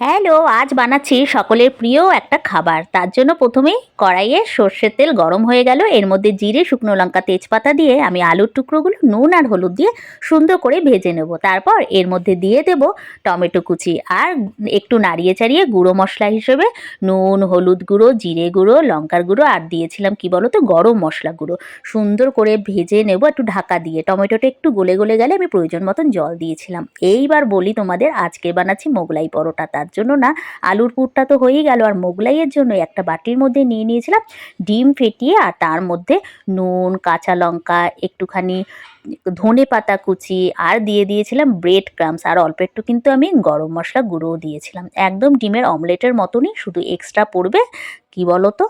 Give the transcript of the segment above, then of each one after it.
Hello, আজ বানাচ্ছি সকলের প্রিয় একটা খাবার। তার জন্য প্রথমেই কড়াইয়ে সর্ষের তেল গরম হয়ে গেল। এর মধ্যে জিরে, শুকনো লঙ্কা, তেজপাতা দিয়ে আমি আলুর টুকরোগুলো নুন আর হলুদ দিয়ে সুন্দর করে ভেজে নেব। তারপর এর মধ্যে দিয়ে দেব টমেটো কুচি আর একটু নাড়িয়ে চাড়িয়ে গুঁড়ো মশলা হিসেবে নুন, হলুদ গুঁড়ো, জিরে গুঁড়ো, লঙ্কার গুঁড়ো আর দিয়েছিলাম কি বলো তো, গরম মশলা গুঁড়ো। সুন্দর করে ভেজে নেব একটু ঢাকা দিয়ে। টমেটোটা একটু গলে গলে গেলে আমি প্রয়োজন মতন জল দিয়েছিলাম। এইবার বলি তোমাদের, আজকে বানাচ্ছি মোগলাই পরোটা। তার জন্য না, আলুর পুরটা তো হয়েই গেল, আর মোগলাইয়ের জন্য একটা বাটির মধ্যে নিয়ে নিয়েছিলাম ডিম ফেটিয়ে, আর তার মধ্যে নুন, কাঁচা লঙ্কা, একটুখানি ধনে পাতা কুচি আর দিয়ে দিয়েছিলাম ব্রেড ক্রামস, আর অল্প একটু কিন্তু আমি গরম মশলা গুঁড়োও দিয়েছিলাম। একদম ডিমের অমলেটের মতনই, শুধু এক্সট্রা পড়বে কি বলো তো,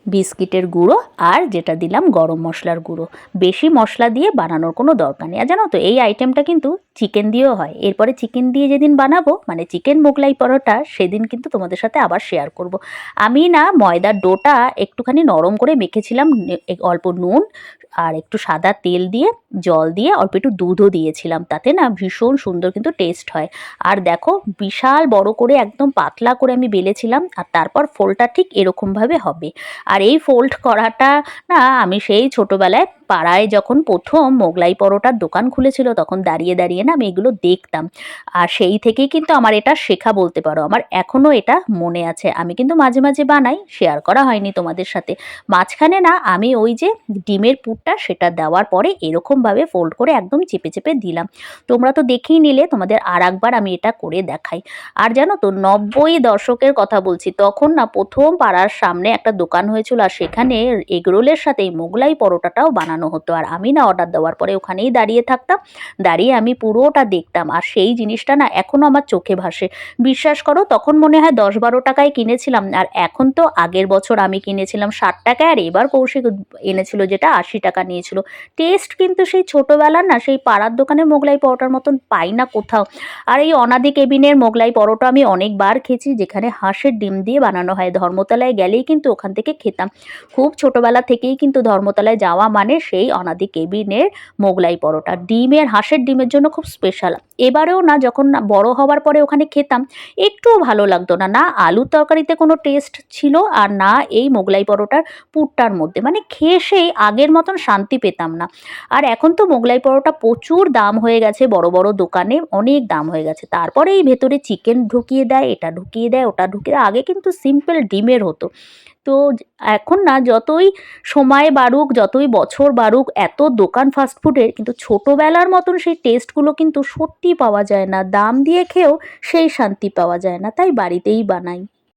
বিস্কিটের গুঁড়ো আর যেটা দিলাম গরম মশলার গুঁড়ো। বেশি মশলা দিয়ে বানানোর কোনো দরকার নেই। আর জানো তো, এই আইটেমটা কিন্তু চিকেন দিয়েও হয়। এরপরে চিকেন দিয়ে যেদিন বানাবো, মানে চিকেন মোগলাই পরোটা, সেদিন কিন্তু তোমাদের সাথে আবার শেয়ার করব। আমি না ময়দার ডোটা একটুখানি নরম করে মেখেছিলাম, অল্প নুন আর একটু সাদা তেল দিয়ে, জল দিয়ে, অল্প একটু দুধও দিয়েছিলাম। তাতে না ভীষণ সুন্দর কিন্তু টেস্ট হয়। আর দেখো, বিশাল বড় করে একদম পাতলা করে আমি বেলেছিলাম, আর তারপর ফোলটা ঠিক এরকমভাবে হবে। আর এই ফোল্ড করাটা না, আমি সেই ছোটোবেলায় পাড়ায় যখন প্রথম মোগলাই পরোটার দোকান খুলেছিল, তখন দাঁড়িয়ে দাঁড়িয়ে না আমি এগুলো দেখতাম। আর সেই থেকেই কিন্তু আমার এটা শেখা বলতে পারো। আমার এখনও এটা মনে আছে। আমি কিন্তু মাঝে মাঝে বানাই, শেয়ার করা হয়নি তোমাদের সাথে। মাঝখানে না আমি ওই যে ডিমের পুরটা, সেটা দেওয়ার পরে এরকমভাবে ফোল্ড করে একদম চেপে চেপে দিলাম। তোমরা তো দেখেই নিলে, তোমাদের আর একবার আমি এটা করে দেখাই। আর জানো তো, 90 দশকের কথা বলছি, তখন না প্রথম পাড়ার সামনে একটা দোকান হয়েছিল, আর সেখানে এগরোলের সাথে এই মোগলাই পরোটাটাও বানানো হতো। আর আমি না অর্ডার দেওয়ার পরে ওখানেই দাঁড়িয়ে থাকতাম, দাঁড়িয়ে আমি পুরোটা দেখতাম। আর সেই জিনিসটা না এখনও আমার চোখে ভাসে। বিশ্বাস করো, তখন মনে হয় 10-12 টাকায় কিনেছিলাম, আর এখন তো, আগের বছর আমি কিনেছিলাম 60 টাকায়, আর এবার কৌশিক এনেছিল যেটা 80 টাকা নিয়েছিল। টেস্ট কিন্তু সেই ছোটোবেলার না, সেই পাড়ার দোকানে মোগলাই পরোটার মতন পাই না কোথাও। আর এই অনাদি কেবিনের মোগলাই পরোটা আমি অনেকবার খেয়েছি, যেখানে হাঁসের ডিম দিয়ে বানানো হয়। ধর্মতলায় গেলেই কিন্তু ওখান থেকে খেতাম। খুব ছোটোবেলা থেকেই কিন্তু ধর্মতলায় যাওয়া মানে সেই অনাদি কেবিনের মোগলাই পরোটা। ডিমের, হাঁসের ডিমের জন্য খুব স্পেশাল। এবারেও না, যখন না বড় হওয়ার পরে ওখানে খেতাম, একটুও ভালো লাগতো না। না আলুর তরকারিতে কোনো টেস্ট ছিল, আর না এই মোগলাই পরোটার পুরটার মধ্যে, মানে খেয়ে সেই আগের মতন শান্তি পেতাম না। আর এখন তো মোগলাই পরোটা প্রচুর দাম হয়ে গেছে, বড় বড় দোকানে অনেক দাম হয়ে গেছে। তারপরে এই ভেতরে চিকেন ঢুকিয়ে দেয়, এটা ঢুকিয়ে দেয়, ওটা ঢুকিয়ে দেয়। আগে কিন্তু সিম্পল ডিমের হতো। তো এখন না, যতই সময় বাড়ুক, যতই বছর বাড়ুক, এত দোকান ফাস্টফুডের, কিন্তু ছোটোবেলার মতন সেই টেস্টগুলো কিন্তু সত্যি পাওয়া যায় না। দাম দিয়ে খেয়েও সেই শান্তি পাওয়া যায় না। তাই বাড়িতেই বানাই।